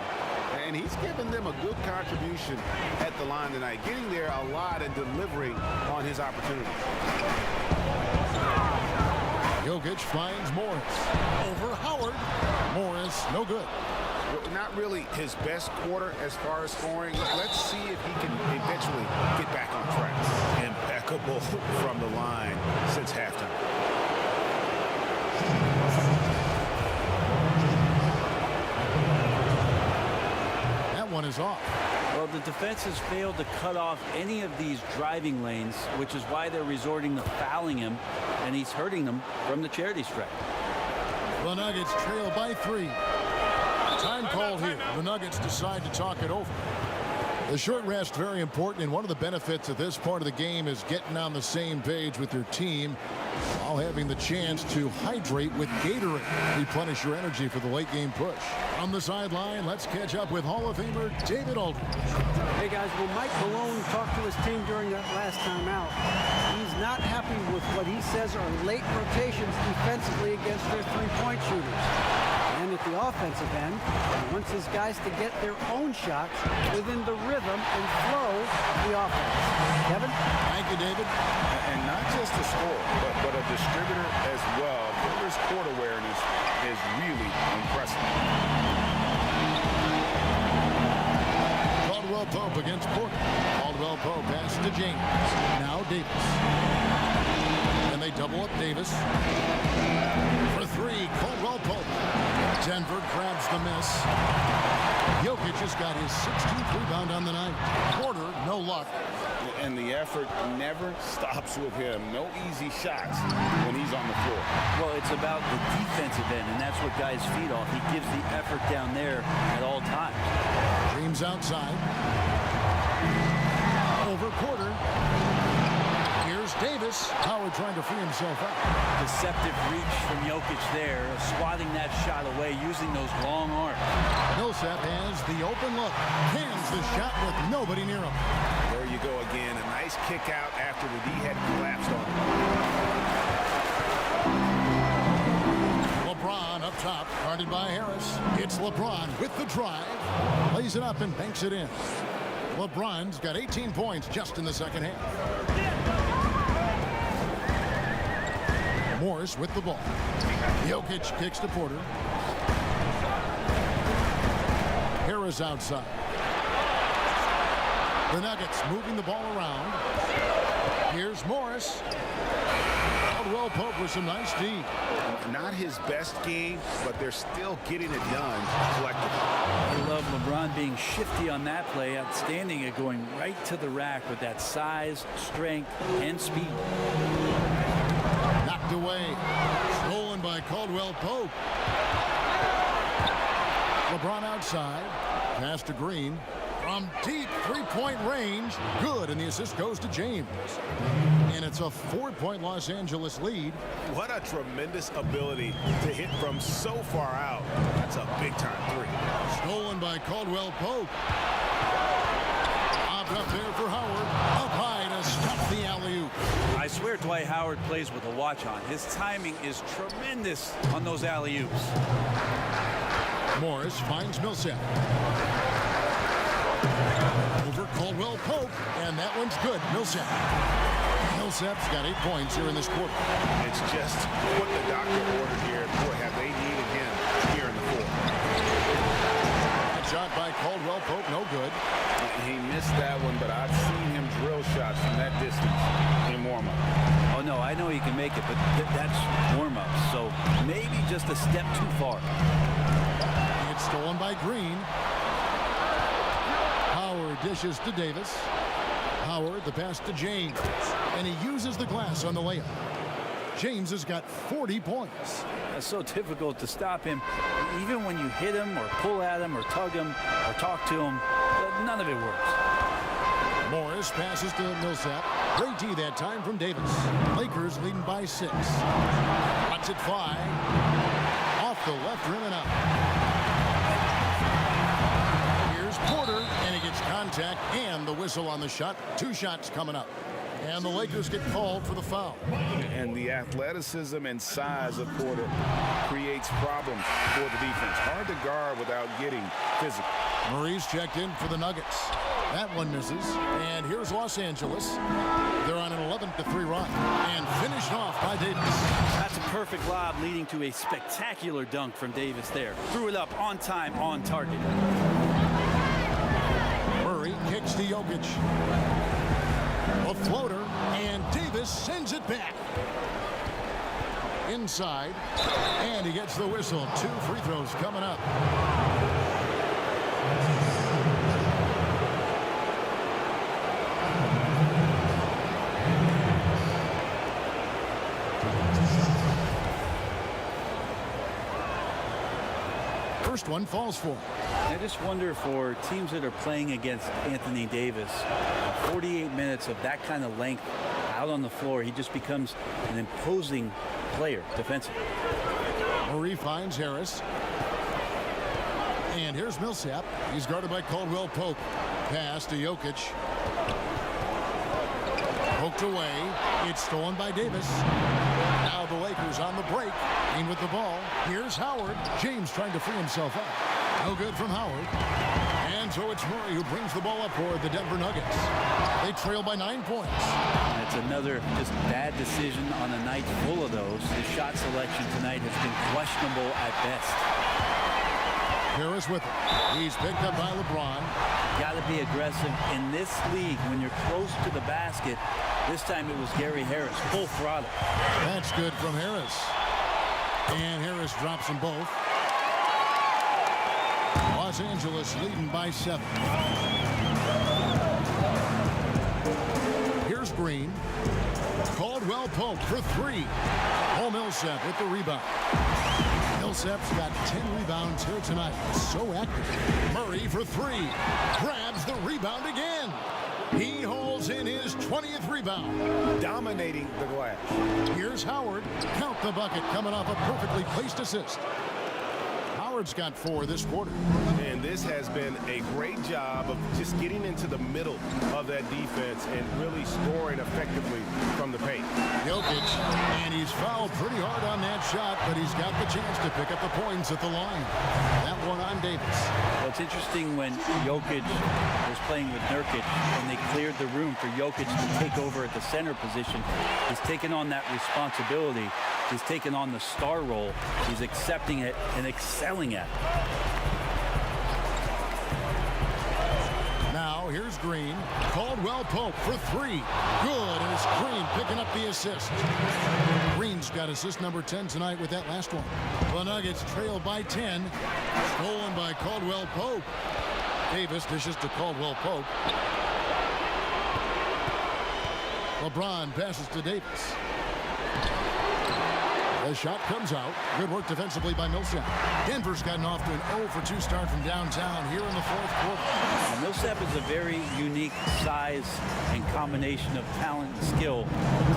And he's given them a good contribution at the line tonight, getting there a lot and delivering on his opportunity. Jokic finds Morris. Over Howard. Morris, no good. Not really his best quarter as far as scoring. Let's see if he can eventually get back on track. Impeccable from the line since halftime. One is off. Well, the defense has failed to cut off any of these driving lanes, which is why they're resorting to fouling him, and he's hurting them from the charity stripe. The Nuggets trail by 3. Time called here. The Nuggets decide to talk it over. The short rest very important, and one of the benefits of this part of the game is getting on the same page with your team while having the chance to hydrate with Gatorade. Replenish your energy for the late game push. On the sideline, let's catch up with Hall of Famer David Aldridge. Hey guys, well, Mike Malone talked to his team during that last time out. He's not happy with what he says are late rotations defensively against their three-point shooters. And at the offensive end, he wants his guys to get their own shots within the rhythm and flow of the offense. Kevin? Thank you, David. And not just a scorer, but a distributor as well. His court awareness is really impressive. Caldwell Pope against Porter. Caldwell Pope pass to James. Now Davis. And they double up Davis. For 3, Caldwell Pope. Denver grabs the miss. Jokic has got his 16th rebound on the night. Porter, no luck. And the effort never stops with him. No easy shots when he's on the floor. Well, it's about the defensive end, and that's what guys feed off. He gives the effort down there at all times. James outside. Over Porter. Here's Davis. Howard trying to free himself up. Deceptive reach from Jokic there, swatting that shot away using those long arms. Millsap has the open look. Hands the shot with nobody near him. There you go again. A nice kick out after the D had collapsed on him. LeBron up top, guarded by Harris. It's LeBron with the drive. Lays it up and banks it in. LeBron's got 18 points just in the second half. Morris with the ball. Jokic kicks to Porter. Harris outside. The Nuggets moving the ball around. Here's Morris. Caldwell Pope with some nice D. Not his best game, but they're still getting it done collectively. I love LeBron being shifty on that play, outstanding at going right to the rack with that size, strength, and speed. Knocked away. Stolen by Caldwell Pope. LeBron outside. Pass to Green. From deep three-point range. Good, and the assist goes to James. And it's a 4-point Los Angeles lead. What a tremendous ability to hit from so far out. That's a big-time three. Stolen by Caldwell Pope. Up there for Howard. Up high to stop the alley-oop. I swear Dwight Howard plays with a watch on. His timing is tremendous on those alley-oops. Morris finds Millsap. Over Caldwell Pope, and that one's good. Millsap. Millsap's got 8 points here in this quarter. It's just what the doctor ordered here. Boy, have they needed him here in the fourth. That shot by Caldwell Pope, no good. He missed that one, but I've seen him drill shots from that distance in warm-up. Oh, no, I know he can make it, but that's warm-up, so maybe just a step too far. It's stolen by Green. Howard dishes to Davis. Howard, the pass to James. And he uses the glass on the layup. James has got 40 points. It's so difficult to stop him. Even when you hit him or pull at him or tug him or talk to him, none of it works. Morris passes to Millsap. Great D that time from Davis. Lakers leading by 6. Watch it fly. Off the left rim and out. Here's Porter, and he gets contact and the whistle on the shot. 2 shots coming up. And the Lakers get called for the foul. And the athleticism and size of Porter creates problems for the defense. Hard to guard without getting physical. Murray's checked in for the Nuggets. That one misses. And here's Los Angeles. They're on an 11-3 run. And finished off by Davis. That's a perfect lob leading to a spectacular dunk from Davis there. Threw it up on time, on target. Murray kicks to Jokic. A floater, and Davis sends it back. Inside, and he gets the whistle. 2 free throws coming up. First one falls for him. I just wonder for teams that are playing against Anthony Davis, 48 minutes of that kind of length out on the floor, he just becomes an imposing player defensively. Murray finds Harris. And here's Millsap. He's guarded by Caldwell Pope. Pass to Jokic. Poked away. It's stolen by Davis. Now the Lakers on the break. In with the ball. Here's Howard. James trying to free himself up. No good from Howard. And so it's Murray who brings the ball up for the Denver Nuggets. They trail by 9 points. That's another just bad decision on a night full of those. His shot selection tonight has been questionable at best. Harris with it. He's picked up by LeBron. Got to be aggressive in this league when you're close to the basket. This time it was Gary Harris, full throttle. That's good from Harris. And Harris drops them both. Los Angeles leading by 7. Here's Green. Caldwell Pope for 3. Paul Millsap with the rebound. Millsap's got 10 rebounds here tonight. So active. Murray for 3. Grabs the rebound again. He holds in his 20th rebound. Dominating the glass. Here's Howard. Count the bucket coming off a perfectly placed assist. Howard's got 4 this quarter. And this has been a great job of just getting into the middle of that defense and really scoring effectively from the paint. Jokic, and he's fouled pretty hard on that shot, but he's got the chance to pick up the points at the line. That one on Davis. Well, it's interesting when Jokic was playing with Nurkic and they cleared the room for Jokic to take over at the center position. He's taken on that responsibility. He's taken on the star role. He's accepting it and excelling at it. Now here's Green. Caldwell Pope for 3. Good, and it's Green picking up the assist. Green's got assist number 10 tonight with that last one. The Nuggets trail by 10. Stolen by Caldwell Pope. Davis dishes to Caldwell Pope. LeBron passes to Davis. The shot comes out. Good work defensively by Millsap. Denver's gotten off to an 0-for-2 start from downtown here in the 4th quarter. Now, Millsap is a very unique size and combination of talent and skill.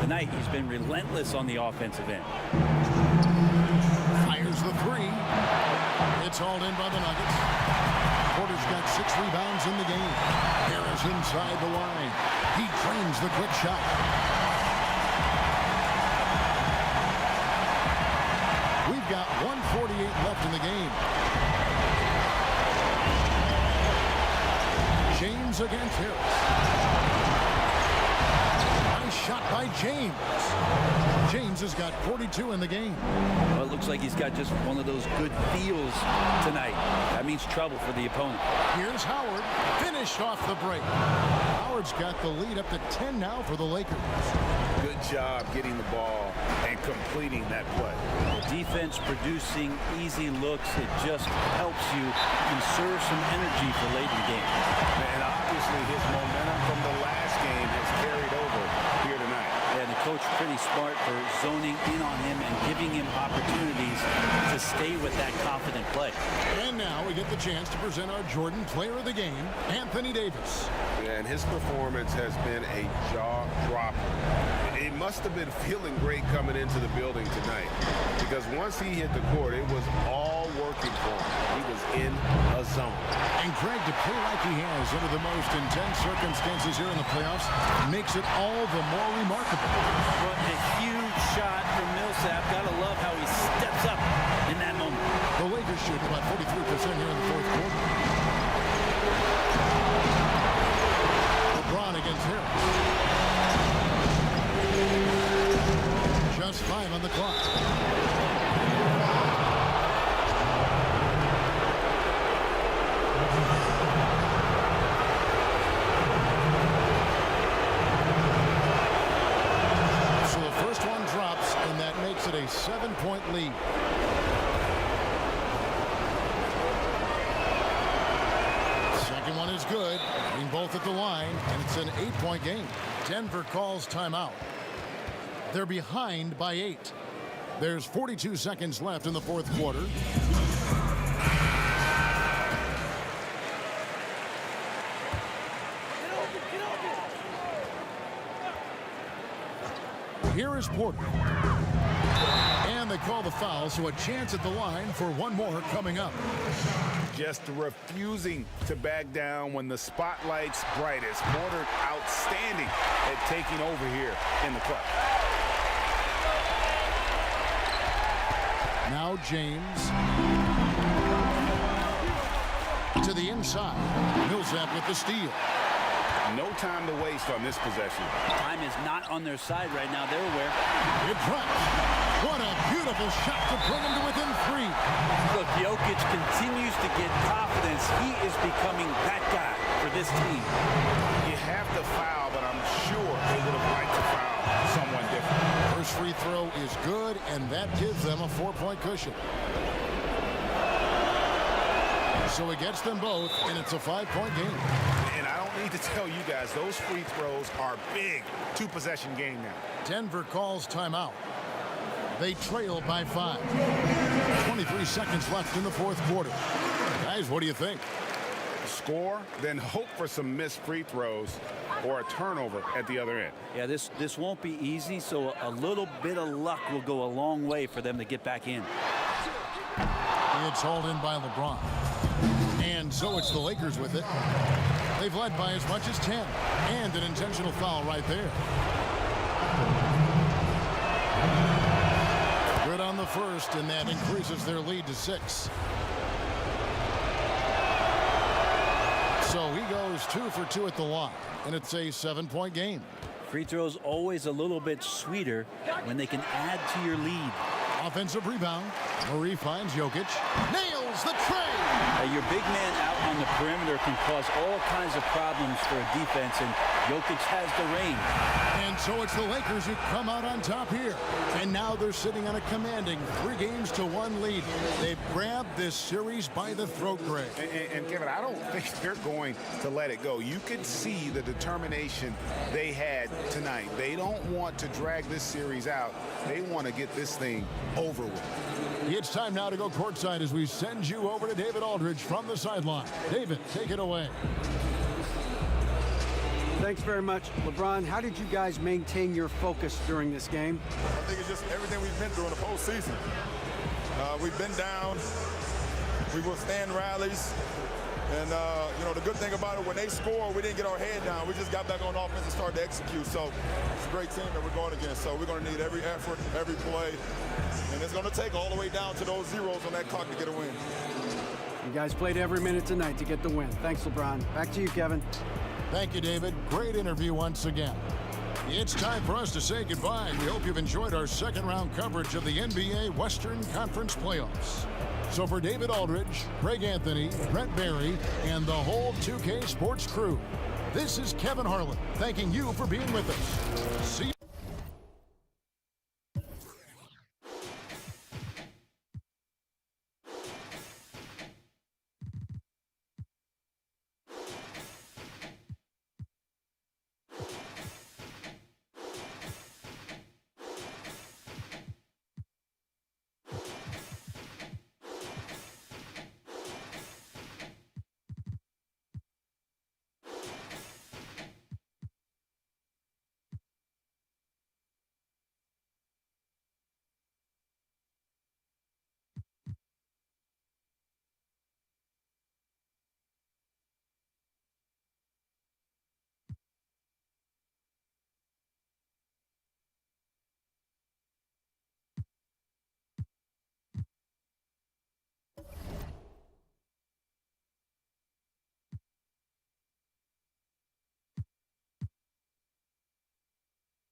Tonight, he's been relentless on the offensive end. Fires the 3. It's hauled in by the Nuggets. Porter's got 6 rebounds in the game. Harris inside the line. He drains the quick shot. We've got 1:48 left in the game. James against Harris. Nice shot by James. James has got 42 in the game. Well, it looks like he's got just one of those good feels tonight. That means trouble for the opponent. Here's Howard. Finished off the break. Howard's got the lead up to 10 now for the Lakers. Good job getting the ball and completing that play. The defense producing easy looks. It just helps you conserve some energy for late in the game. And obviously his momentum from the last game has carried over here tonight. And the coach pretty smart for zoning in on him and giving him opportunities to stay with that confident play. And now we get the chance to present our Jordan Player of the Game, Anthony Davis. Yeah, and his performance has been a jaw-dropper. He must have been feeling great coming into the building tonight, because once he hit the court, it was all working for him. He was in a zone. And Greg, to play like he has under the most intense circumstances here in the playoffs makes it all the more remarkable. What a huge shot from Millsap. Gotta love how he steps up in that moment. The Lakers shoot about 43% here in the fourth quarter. LeBron against Harris. Just 5 on the clock. So the first one drops, and that makes it a 7-point lead. Second one is good. Being both at the line, and it's an 8-point game. Denver calls timeout. They're behind by 8. There's 42 seconds left in the fourth quarter. Here is Porter. And they call the foul, so a chance at the line for one more coming up. Just refusing to back down when the spotlight's brightest. Porter outstanding at taking over here in the clutch. Now James to the inside. Millsap with the steal. No time to waste on this possession. Time is not on their side right now. They're aware. It drops. What a beautiful shot to bring him to within 3. Look, Jokic continues to get confidence. He is becoming that guy for this team. You have to foul, but I'm sure they would have liked to foul someone different. First free throw is good, and that gives them a 4-point cushion. So he gets them both, and it's a 5-point game. And I don't need to tell you guys, those free throws are big. 2-possession game now. Denver calls timeout. They trail by 5. 23 seconds left in the fourth quarter. Guys, what do you think? Score, then hope for some missed free throws or a turnover at the other end. Yeah, this won't be easy, so a little bit of luck will go a long way for them to get back in. It's hauled in by LeBron. And so it's the Lakers with it. They've led by as much as 10. And an intentional foul right there. Good on the first, and that increases their lead to 6. So he goes 2 for 2 at the line, and it's a 7-point game. Free throws always a little bit sweeter when they can add to your lead. Offensive rebound. Murray finds Jokic. Nails the tray. Your big man out on the perimeter can cause all kinds of problems for a defense, and Jokic has the range. And so it's the Lakers who come out on top here. And now they're sitting on a commanding 3-1 lead. They've grabbed this series by the throat, Greg. And Kevin, I don't think they're going to let it go. You could see the determination they had tonight. They don't want to drag this series out. They want to get this thing over with. It's time now to go courtside as we send you over to David Aldridge from the sideline. David, take it away. Thanks very much. LeBron, how did you guys maintain your focus during this game? I think it's just everything we've been through in the postseason. We've been down. We withstand rallies. And, the good thing about it, when they score, we didn't get our head down. We just got back on offense and started to execute. So it's a great team that we're going against. So we're going to need every effort, every play. And it's going to take all the way down to those zeros on that clock to get a win. You guys played every minute tonight to get the win. Thanks, LeBron. Back to you, Kevin. Thank you, David. Great interview once again. It's time for us to say goodbye. We hope you've enjoyed our second-round coverage of the NBA Western Conference Playoffs. So for David Aldridge, Greg Anthony, Brett Barry, and the whole 2K Sports crew, this is Kevin Harlan thanking you for being with us. See you.